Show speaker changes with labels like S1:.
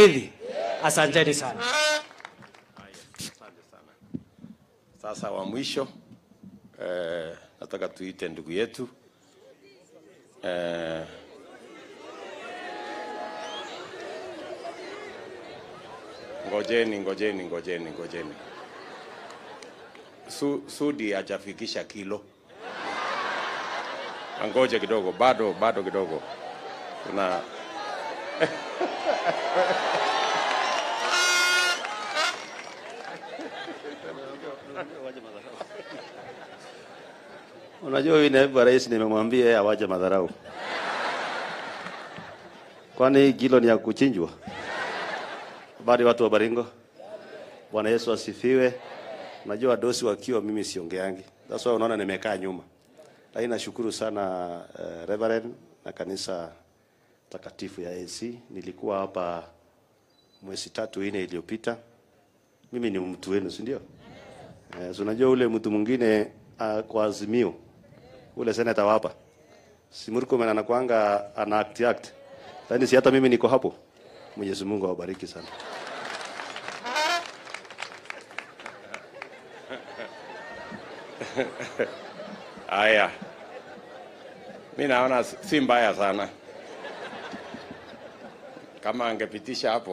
S1: Asanteni sana.
S2: Asante sana. Sasa wa mwisho nataka tuite ndugu yetu ngojeni. Sudi hajafikisha kilo. Angoje kidogo, bado kidogo. Kuna
S3: Unajua huyu naibu rais nimemwambia yeye awaje madharau. Kwani kilo ni ya kuchinjwa? Bali watu wa Baringo. Bwana Yesu asifiwe. Unajua dosi wakiwa mimi siongeangi. That's why unaona nimekaa nyuma. Lakini nashukuru sana Reverend na kanisa takatifu ya AC. Nilikuwa hapa mwezi 3-4 iliyopita. Mimi ni mtu wenu, si ndio? Unajua ule mtu mwingine kwa Azimio. Ule seneta hapa. Si Murkomen anakuanga ana act. Lakini si hata mimi niko hapo. Mwenyezi Mungu awabariki sana.
S2: Aya. Mimi naona si mbaya sana. Kama angepitisha hapo